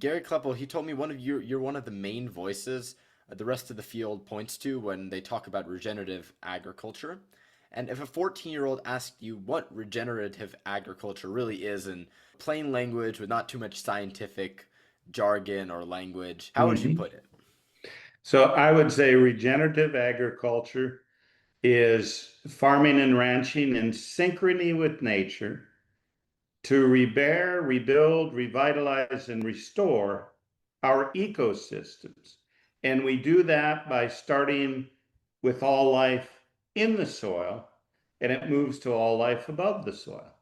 Gary Kleppel, he told me you're one of the main voices the rest of the field points to when they talk about regenerative agriculture. And if a 14-year-old asked you what regenerative agriculture really is in plain language with not too much scientific jargon or language, how would you Mhm. put it? So I would say regenerative agriculture is farming and ranching in synchrony with nature to repair, rebuild, revitalize, and restore our ecosystems. And we do that by starting with all life in the soil, and it moves to all life above the soil.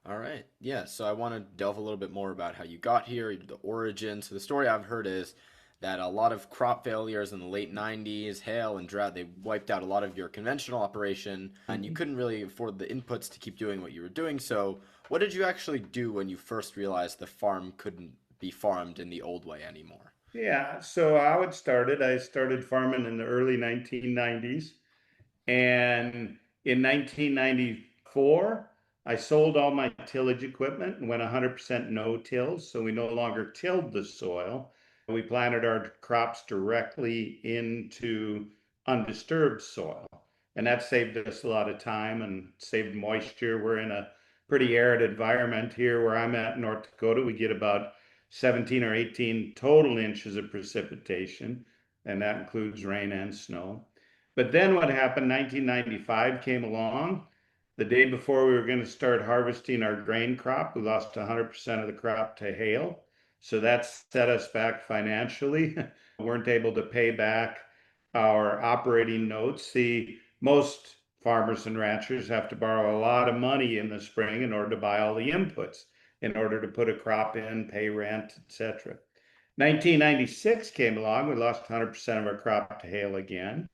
All right. Yeah. So I want to delve a little bit more about how you got here, the origin. So the story I've heard is that a lot of crop failures in the late 90s, hail and drought, they wiped out a lot of your conventional operation, and you Mhm. couldn't really afford the inputs to keep doing what you were doing. So what did you actually do when you first realized the farm couldn't be farmed in the old way anymore? Yeah, so I started farming in the early 1990s. And in 1994, I sold all my tillage equipment and went 100% no-till. So we no longer tilled the soil. We planted our crops directly into undisturbed soil. And that saved us a lot of time and saved moisture. We're in a pretty arid environment here where I'm at in North Dakota. We get about 17 or 18 total inches of precipitation, and that includes rain and snow. But then what happened, 1995 came along. The day before we were going to start harvesting our grain crop, we lost 100% of the crop to hail. So that set us back financially. We weren't able to pay back our operating notes. See, most farmers and ranchers have to borrow a lot of money in the spring in order to buy all the inputs, in order to put a crop in, pay rent, etc. 1996 came along. We lost 100% of our crop to hail again.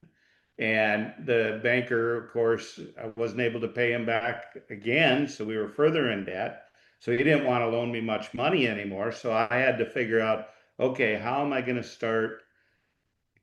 And the banker, of course, wasn't able to pay him back again. So we were further in debt. So he didn't want to loan me much money anymore. So I had to figure out, okay, how am I going to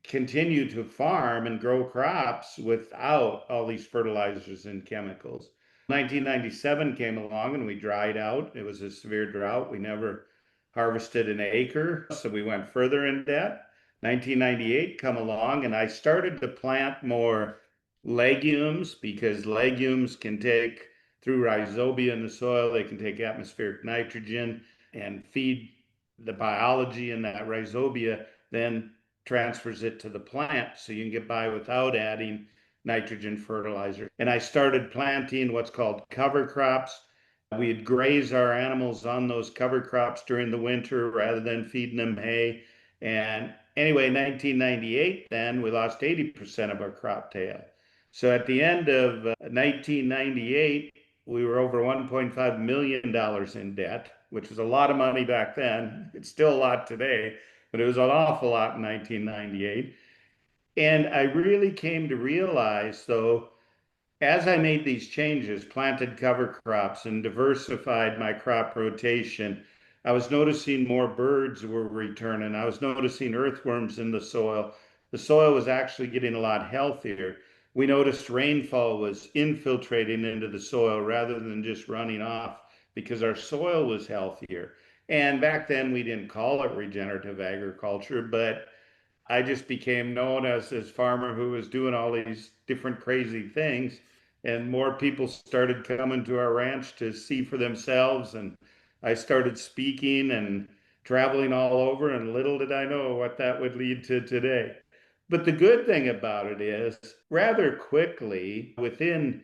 continue to farm and grow crops without all these fertilizers and chemicals? 1997 came along and we dried out. It was a severe drought. We never harvested an acre, so we went further in debt. 1998 come along and I started to plant more legumes because legumes can take through rhizobia in the soil, they can take atmospheric nitrogen and feed the biology in that rhizobia, then transfers it to the plant so you can get by without adding nitrogen fertilizer. And I started planting what's called cover crops. We'd graze our animals on those cover crops during the winter rather than feeding them hay. And anyway, 1998, then we lost 80% of our crop tail. So at the end of 1998, we were over $1.5 million in debt, which was a lot of money back then. It's still a lot today, but it was an awful lot in 1998. And I really came to realize, though, as I made these changes, planted cover crops and diversified my crop rotation, I was noticing more birds were returning. I was noticing earthworms in the soil. The soil was actually getting a lot healthier. We noticed rainfall was infiltrating into the soil rather than just running off because our soil was healthier. And back then we didn't call it regenerative agriculture, but I just became known as this farmer who was doing all these different crazy things. And more people started coming to our ranch to see for themselves. And I started speaking and traveling all over. And little did I know what that would lead to today. But the good thing about it is, rather quickly, within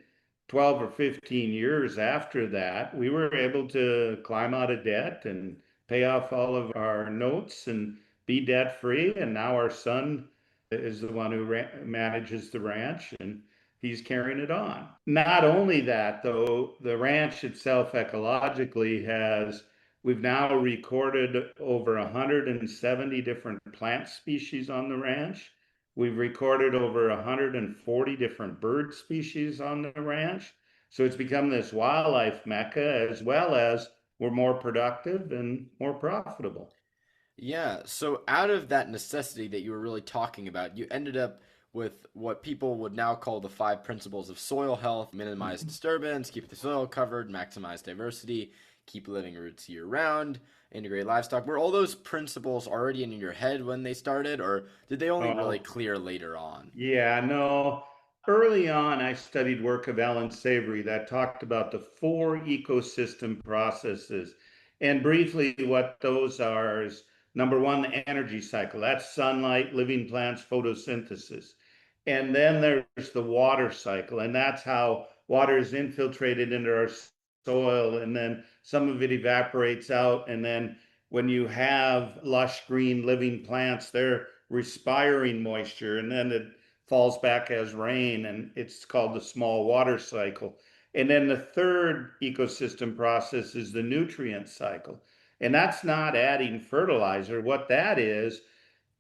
12 or 15 years after that, we were able to climb out of debt and pay off all of our notes and be debt free. And now our son is the one who manages the ranch and he's carrying it on. Not only that, though, the ranch itself ecologically we've now recorded over 170 different plant species on the ranch. We've recorded over 140 different bird species on the ranch. So it's become this wildlife mecca, as well as we're more productive and more profitable. Yeah, so out of that necessity that you were really talking about, you ended up with what people would now call the five principles of soil health: minimize disturbance, keep the soil covered, maximize diversity, keep living roots year round. integrate livestock. Were all those principles already in your head when they started, or did they only really Oh, clear later on? yeah, no. Early on, I studied work of Alan Savory that talked about the four ecosystem processes. And briefly, what those are is number one, the energy cycle. That's sunlight, living plants, photosynthesis. And then there's the water cycle, and that's how water is infiltrated into our soil, and then some of it evaporates out. And then when you have lush green living plants, they're respiring moisture, and then it falls back as rain, and it's called the small water cycle. And then the third ecosystem process is the nutrient cycle. And that's not adding fertilizer. What that is,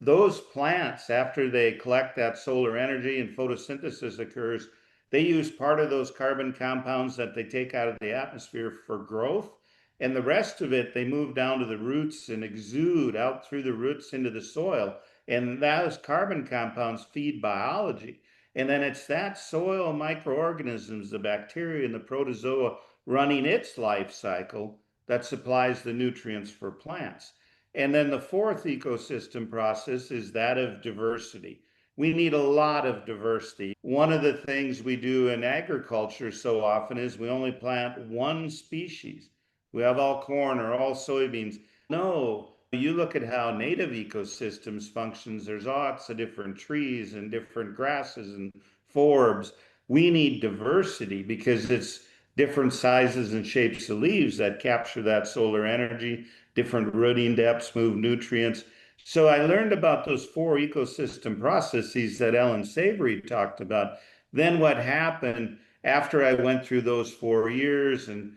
those plants, after they collect that solar energy and photosynthesis occurs, they use part of those carbon compounds that they take out of the atmosphere for growth. And the rest of it, they move down to the roots and exude out through the roots into the soil. And those carbon compounds feed biology. And then it's that soil microorganisms, the bacteria and the protozoa running its life cycle that supplies the nutrients for plants. And then the fourth ecosystem process is that of diversity. We need a lot of diversity. One of the things we do in agriculture so often is we only plant one species. We have all corn or all soybeans. No, you look at how native ecosystems functions, there's lots of different trees and different grasses and forbs. We need diversity because it's different sizes and shapes of leaves that capture that solar energy, different rooting depths, move nutrients. So I learned about those four ecosystem processes that Ellen Savory talked about. Then what happened after I went through those 4 years and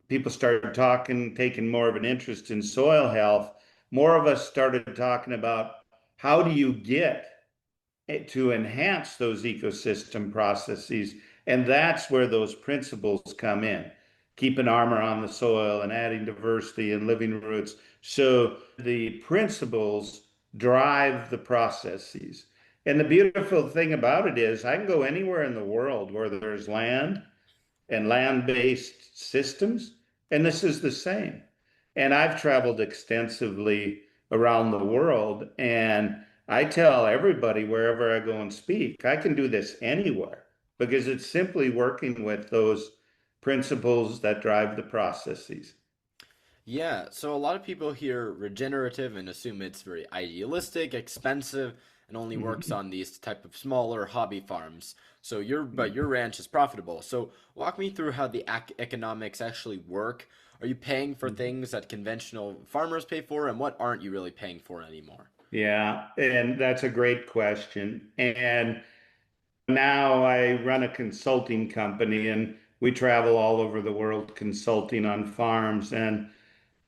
people started talking, taking more of an interest in soil health, more of us started talking about how do you get to enhance those ecosystem processes. And that's where those principles come in, keeping armor on the soil and adding diversity and living roots. So the principles drive the processes. And the beautiful thing about it is, I can go anywhere in the world where there's land and land-based systems, and this is the same. And I've traveled extensively around the world, and I tell everybody wherever I go and speak, I can do this anywhere because it's simply working with those principles that drive the processes. Yeah, so a lot of people hear regenerative and assume it's very idealistic, expensive, and only works on these type of smaller hobby farms. So your ranch is profitable. So walk me through how the economics actually work. Are you paying for things that conventional farmers pay for, and what aren't you really paying for anymore? Yeah, and that's a great question. And now I run a consulting company and we travel all over the world consulting on farms. And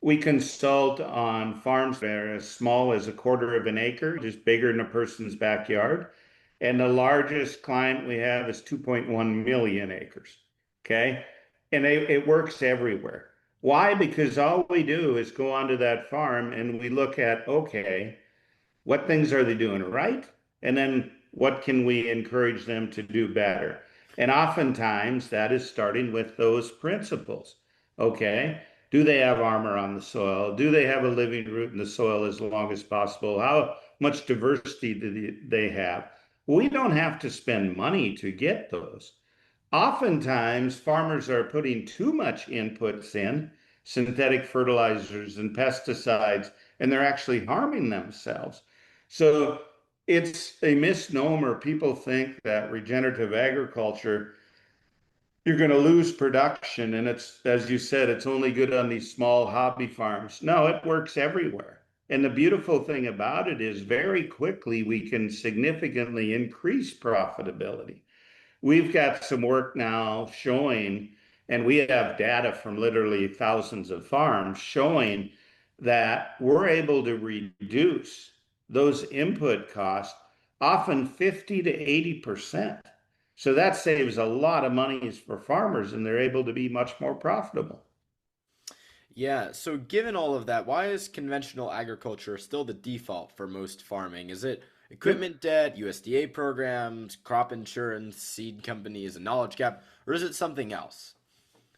we consult on farms that are as small as a quarter of an acre, just bigger than a person's backyard. And the largest client we have is 2.1 million acres. Okay. And it works everywhere. Why? Because all we do is go onto that farm and we look at, okay, what things are they doing right? And then what can we encourage them to do better? And oftentimes that is starting with those principles. Okay. Do they have armor on the soil? Do they have a living root in the soil as long as possible? How much diversity do they have? We don't have to spend money to get those. Oftentimes, farmers are putting too much inputs in, synthetic fertilizers and pesticides, and they're actually harming themselves. So it's a misnomer. People think that regenerative agriculture, you're going to lose production. And it's, as you said, it's only good on these small hobby farms. No, it works everywhere. And the beautiful thing about it is very quickly we can significantly increase profitability. We've got some work now showing, and we have data from literally thousands of farms showing that we're able to reduce those input costs often 50 to 80%. So that saves a lot of money for farmers and they're able to be much more profitable. Yeah, so given all of that, why is conventional agriculture still the default for most farming? Is it Yep. equipment debt, USDA programs, crop insurance, seed companies, a knowledge gap, or is it something else?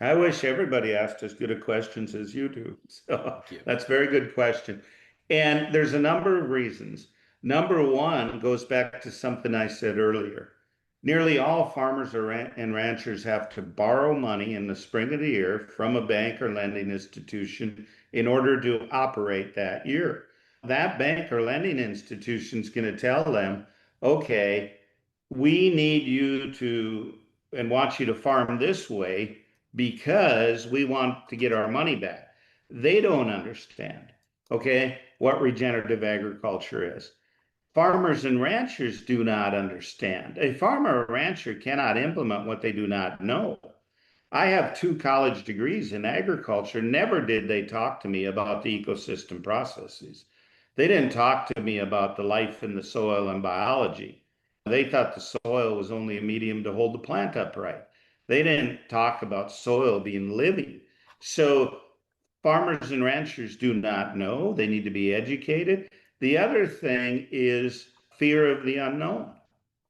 I wish everybody asked as good a questions as you do. So Thank you. that's a very good question. And there's a number of reasons. Number one goes back to something I said earlier. Nearly all farmers and ranchers have to borrow money in the spring of the year from a bank or lending institution in order to operate that year. That bank or lending institution is going to tell them, okay, we need you to and want you to farm this way because we want to get our money back. They don't understand, okay, what regenerative agriculture is. Farmers and ranchers do not understand. A farmer or rancher cannot implement what they do not know. I have 2 college degrees in agriculture. Never did they talk to me about the ecosystem processes. They didn't talk to me about the life in the soil and biology. They thought the soil was only a medium to hold the plant upright. They didn't talk about soil being living. So farmers and ranchers do not know. They need to be educated. The other thing is fear of the unknown.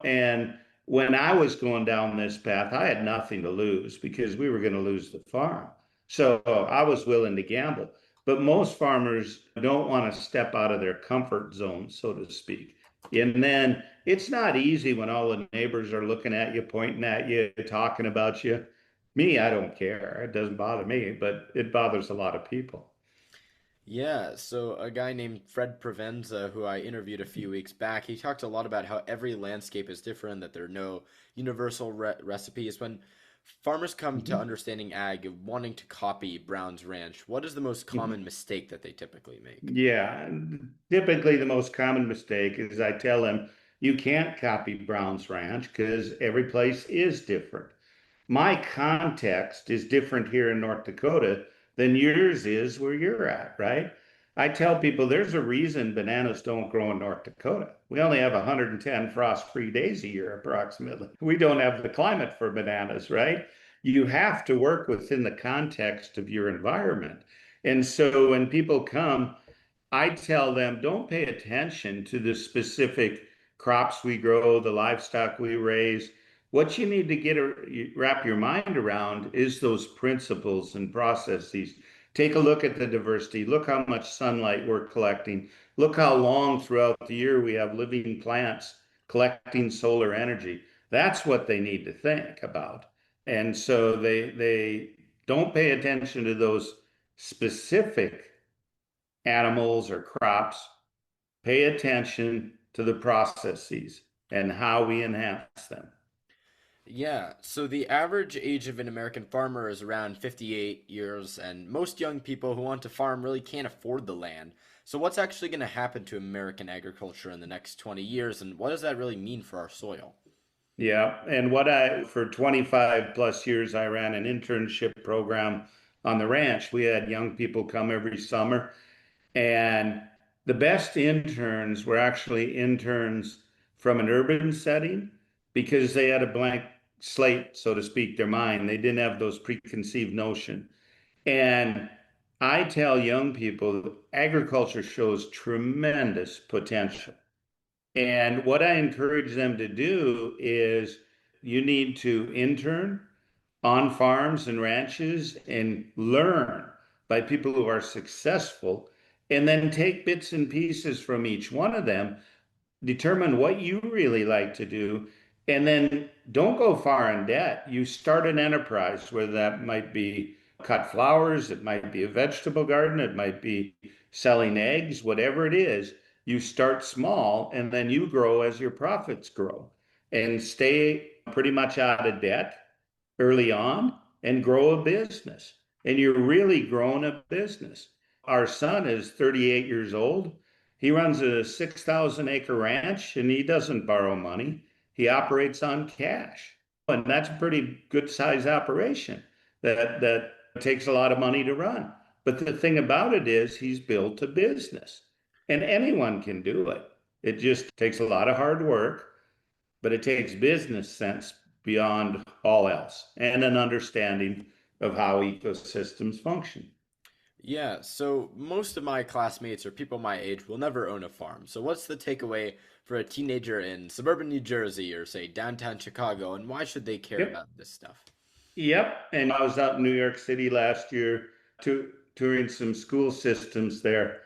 And when I was going down this path, I had nothing to lose because we were going to lose the farm. So I was willing to gamble. But most farmers don't want to step out of their comfort zone, so to speak. And then it's not easy when all the neighbors are looking at you, pointing at you, talking about you. Me, I don't care. It doesn't bother me, but it bothers a lot of people. Yeah, so a guy named Fred Provenza, who I interviewed a few weeks back, he talked a lot about how every landscape is different, that there are no universal recipes. When farmers come to Mhm. understanding ag, wanting to copy Brown's Ranch, what is the most common Mhm. mistake that they typically make? Yeah, typically the most common mistake is I tell them you can't copy Brown's Ranch because every place is different. My context is different here in North Dakota than yours is where you're at, right? I tell people there's a reason bananas don't grow in North Dakota. We only have 110 frost-free days a year, approximately. We don't have the climate for bananas, right? You have to work within the context of your environment. And so when people come, I tell them don't pay attention to the specific crops we grow, the livestock we raise. What you need to wrap your mind around is those principles and processes. Take a look at the diversity. Look how much sunlight we're collecting. Look how long throughout the year we have living plants collecting solar energy. That's what they need to think about. And so they don't pay attention to those specific animals or crops, pay attention to the processes and how we enhance them. Yeah, so the average age of an American farmer is around 58 years, and most young people who want to farm really can't afford the land. So, what's actually going to happen to American agriculture in the next 20 years, and what does that really mean for our soil? Yeah. And for 25 plus years, I ran an internship program on the ranch. We had young people come every summer, and the best interns were actually interns from an urban setting because they had a blank slate, so to speak, their mind. They didn't have those preconceived notions. And I tell young people agriculture shows tremendous potential. And what I encourage them to do is you need to intern on farms and ranches and learn by people who are successful, and then take bits and pieces from each one of them, determine what you really like to do, and then don't go far in debt. You start an enterprise, whether that might be cut flowers, it might be a vegetable garden, it might be selling eggs, whatever it is. You start small and then you grow as your profits grow and stay pretty much out of debt early on and grow a business. And you're really growing a business. Our son is 38 years old. He runs a 6,000-acre ranch and he doesn't borrow money. He operates on cash. And that's a pretty good size operation that takes a lot of money to run. But the thing about it is he's built a business and anyone can do it. It just takes a lot of hard work, but it takes business sense beyond all else and an understanding of how ecosystems function. Yeah, so most of my classmates or people my age will never own a farm. So, what's the takeaway for a teenager in suburban New Jersey or, say, downtown Chicago, and why should they care Yep. about this stuff? Yep. And I was out in New York City last year touring some school systems there.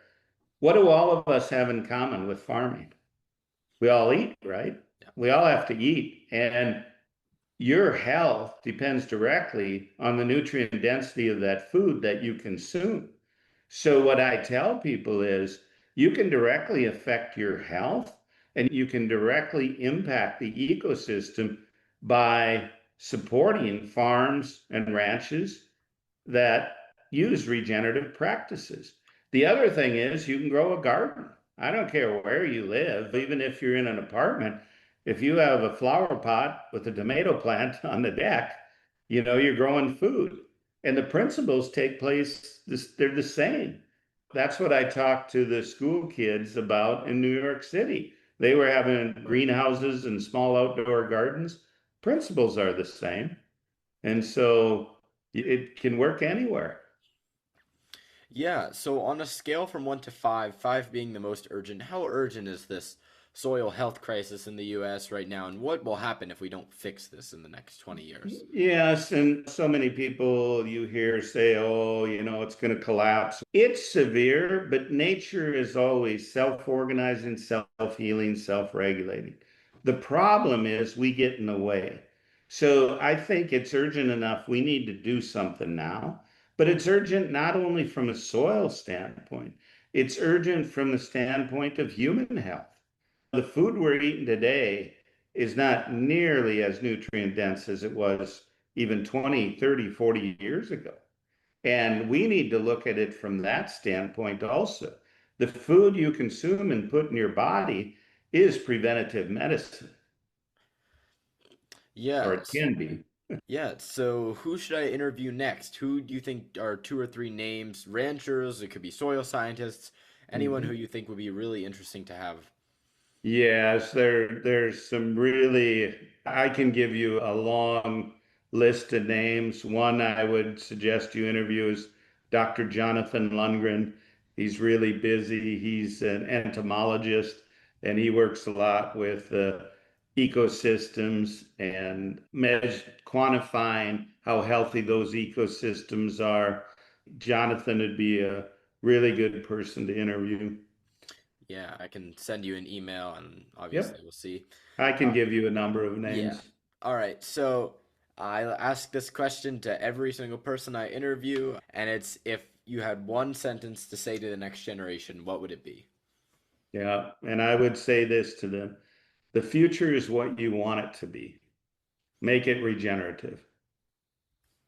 What do all of us have in common with farming? We all eat, right? Yeah. We all have to eat. And your health depends directly on the nutrient density of that food that you consume. So, what I tell people is you can directly affect your health and you can directly impact the ecosystem by supporting farms and ranches that use regenerative practices. The other thing is you can grow a garden. I don't care where you live, even if you're in an apartment, if you have a flower pot with a tomato plant on the deck, you're growing food. And the principles take place, they're the same. That's what I talked to the school kids about in New York City. They were having greenhouses and small outdoor gardens. Principles are the same. And so it can work anywhere. Yeah, so on a scale from 1 to 5, 5 being the most urgent, how urgent is this soil health crisis in the US right now, and what will happen if we don't fix this in the next 20 years? Yes, and so many people you hear say, oh, it's going to collapse. It's severe, but nature is always self-organizing, self-healing, self-regulating. The problem is we get in the way. So I think it's urgent enough. We need to do something now, but it's urgent not only from a soil standpoint, it's urgent from the standpoint of human health. The food we're eating today is not nearly as nutrient dense as it was even 20, 30, 40 years ago. And we need to look at it from that standpoint also. The food you consume and put in your body is preventative medicine, or it Yes. can be. Yeah, so who should I interview next? Who do you think are two or three names? Ranchers, it could be soil scientists, anyone who Mhm. you think would be really interesting to have. Yes, there's some really, I can give you a long list of names. One I would suggest you interview is Dr. Jonathan Lundgren. He's really busy. He's an entomologist and he works a lot with ecosystems and quantifying how healthy those ecosystems are. Jonathan would be a really good person to interview. Yeah, I can send you an email and obviously Yep. we'll see. I can Uh, give you a number of yeah. names. All right, so I ask this question to every single person I interview, and it's if you had one sentence to say to the next generation, what would it be? Yeah. And I would say this to them: the future is what you want it to be. Make it regenerative.